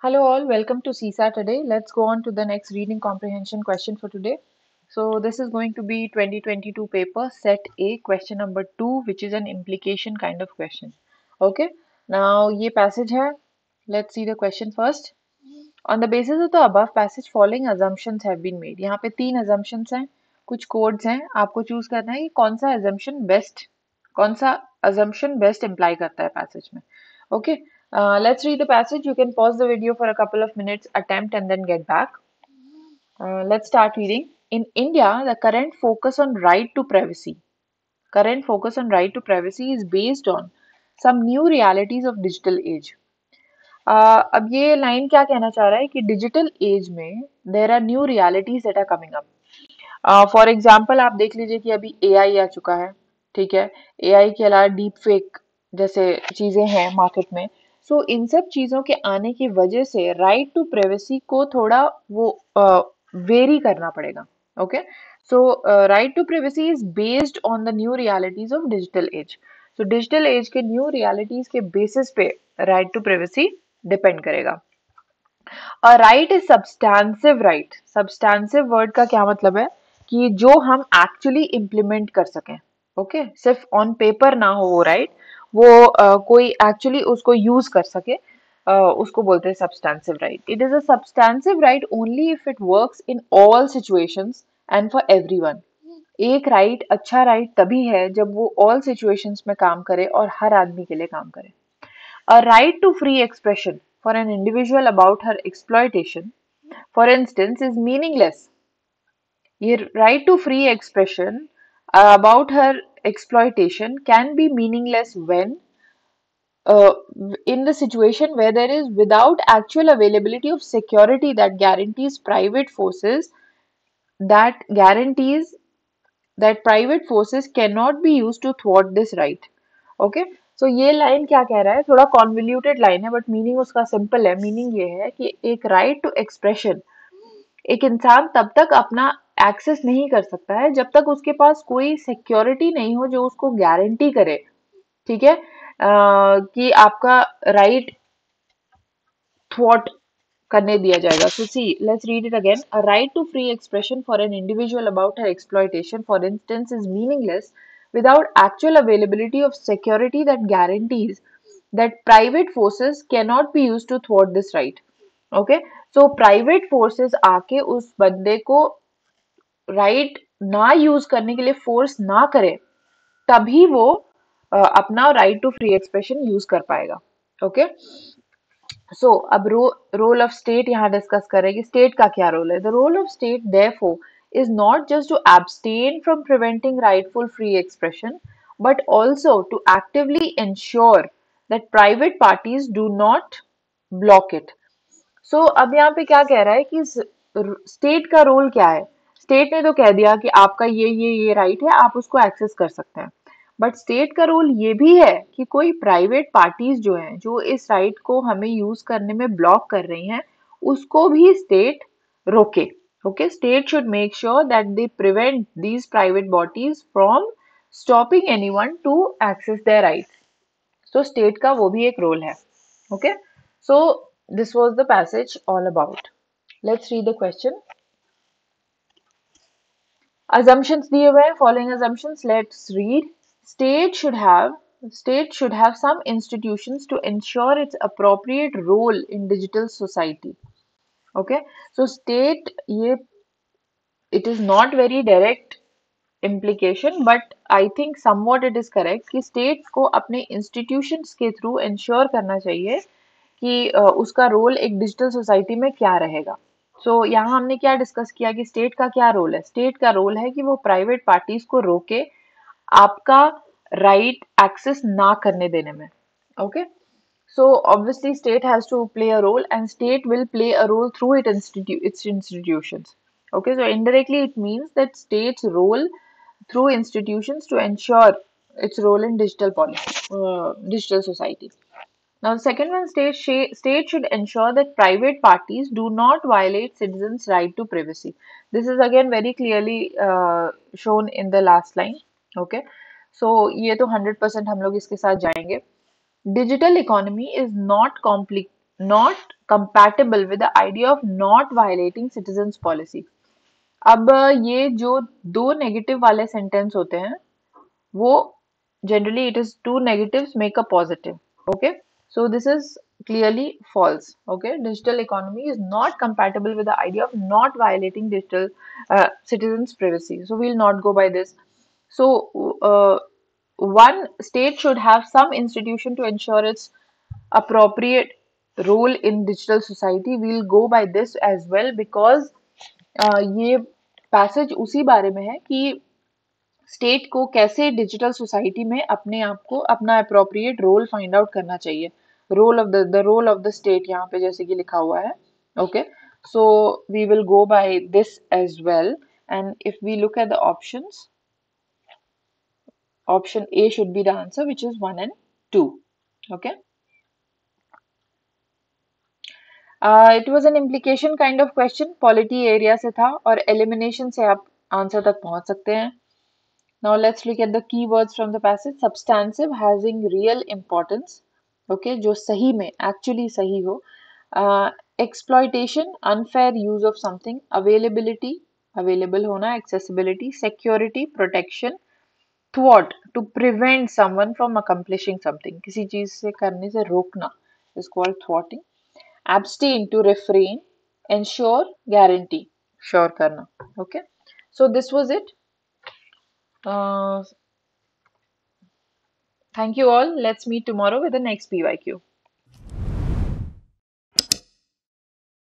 Hello all, welcome to CSAT today. Let's go on to the next reading comprehension question for today. So this is going to be 2022 paper set A question number 2, which is an implication kind of question. Okay, now ये passage है. Let's see the question first. On the basis of the above passage, following assumptions have been made. यहाँ पे 3 assumptions हैं, कुछ codes हैं. आपको choose करना है कि कौन सा assumption best imply करता है passage में. Okay, let's read the passage. You can pause the video for a couple of minutes, attempt, and then get back. Let's start reading. In India, the current focus on right to privacy is based on some new realities of digital age. अब ये line क्या कहना चाह रहा है कि digital age में there are new realities that are coming up. For example आप देख लीजिए कि अभी एआई आ चुका है. ठीक है, एआई के अलावा डीप फेक जैसे चीजें हैं मार्केट में. सो इन सब चीजों के आने की वजह से राइट टू प्राइवेसी को थोड़ा वो वेरी करना पड़ेगा. Okay, so right to privacy is based on the new realities of digital age. So digital age के न्यू रियलिटीज के बेसिस पे राइट टू प्राइवेसी डिपेंड करेगा. A right is substantive right. Substantive word का क्या मतलब है कि जो हम एक्चुअली इम्प्लीमेंट कर सकें. ओके, सिर्फ ऑन पेपर ना हो वो राइट, वो कोई एक्चुअली उसको यूज कर सके, उसको बोलते हैं substantive right. It is a substantive right only if it works in all situations and for everyone. एक राइट अच्छा राइट तभी है जब वो ऑल सिचुएशंस में काम करे और हर आदमी के लिए काम करे. A right to free expression for an individual about her exploitation, for instance, is meaningless. ये right to free expression about her exploitation can be meaningless when uh, in the situation where there is without actual availability of security that guarantees that guarantees private forces cannot be used to thwart this right. Okay, so ये line क्या कह रहा है, थोड़ा convoluted line है but meaning उसका simple है. Meaning ये है कि एक राइट टू एक्सप्रेशन एक इंसान तब तक अपना एक्सेस नहीं कर सकता है जब तक उसके पास कोई सिक्योरिटी नहीं हो जो उसको गारंटी करे. ठीक है, कि आपका राइट थ्वॉट करने दिया जाएगा. So see, let's read it again. A right to free expression for an individual about her exploitation for instance is meaningless without actual availability of security that guarantees that private forces cannot be used to thwart this right. Okay, so private forces आके उस बंदे को right ना use करने के लिए force ना करे तभी वो अपना right to free expression use कर पाएगा. Okay, सो अब रोल ऑफ स्टेट यहाँ डिस्कस करेंगे. स्टेट का क्या रोल है? The role of state therefore is not just to abstain from preventing rightful free expression, but also to actively ensure that private parties do not block it. So अब यहाँ पे क्या कह रहा है कि स्टेट का रोल क्या है? स्टेट ने तो कह दिया कि आपका ये राइट है, आप उसको एक्सेस कर सकते हैं. बट स्टेट का रोल ये भी है कि कोई प्राइवेट पार्टीज जो हैं जो इस राइट को हमें यूज करने में ब्लॉक कर रही हैं उसको भी स्टेट रोके. Okay, state should make sure that they prevent these private bodies from stopping anyone to access their rights. तो स्टेट का वो भी एक रोल है. Okay, so this was the passage all about. Let's read the question. Assumptions दिए हुए हैं. Following assumptions, let's read. State should have State should have some institutions to ensure its appropriate role in digital society. Okay, so state ये it is not very direct implication, but I think somewhat it is correct कि state को अपने institutions के through ensure करना चाहिए कि उसका role एक डिजिटल सोसाइटी में क्या रहेगा. सो यहाँ हमने क्या डिस्कस किया कि स्टेट का क्या रोल है. स्टेट का रोल है कि वो प्राइवेट पार्टीज को रोके आपका राइट एक्सेस ना करने देने में. Okay, so obviously state has to play a role and state will play a role through its institutions. Okay, so indirectly it means that state's role through institutions to ensure its role in digital society. Now, the second one, state should ensure that private parties do not violate citizens' right to privacy. This is again very clearly shown in the last line. Okay, so ये तो 100% हम लोग इसके साथ जाएंगे. Digital economy is not compatible with the idea of not violating citizens policy. अब ये जो दो नेगेटिव वाले सेंटेंस होते हैं वो generally it is two negatives make a positive. Okay, so this is clearly false. Okay, digital economy is not compatible with the idea of not violating digital citizens privacy, so we'll not go by this. So one state should have some institution to ensure its appropriate role in digital society. We'll go by this as well because ये passage उसी बारे में है कि state को कैसे digital society में अपने आप को अपना अप्रोप्रिएट रोल फाइंड आउट करना चाहिए. Role of the role of the state यहाँ पे जैसे कि लिखा हुआ है. Okay, so we will go by this as well. And if we look at the options, option A should be the answer, which is 1 and 2. Okay. It was an implication kind of question. Polity area से था और elimination से आप answer तक पहुंच सकते हैं. Now let's look at the keywords from the passage. Substantive, having real importance. Okay, जो सही में actually सही हो. Exploitation, unfair use of something. Availability, available होना. Accessibility, security, protection. Thwart, to prevent someone from accomplishing something. किसी चीज से करने से रोकना is called thwarting. Abstain, to refrain. Ensure, guarantee, sure करना. Okay, so this was it. Thank you all. Let's meet tomorrow with the next PYQ.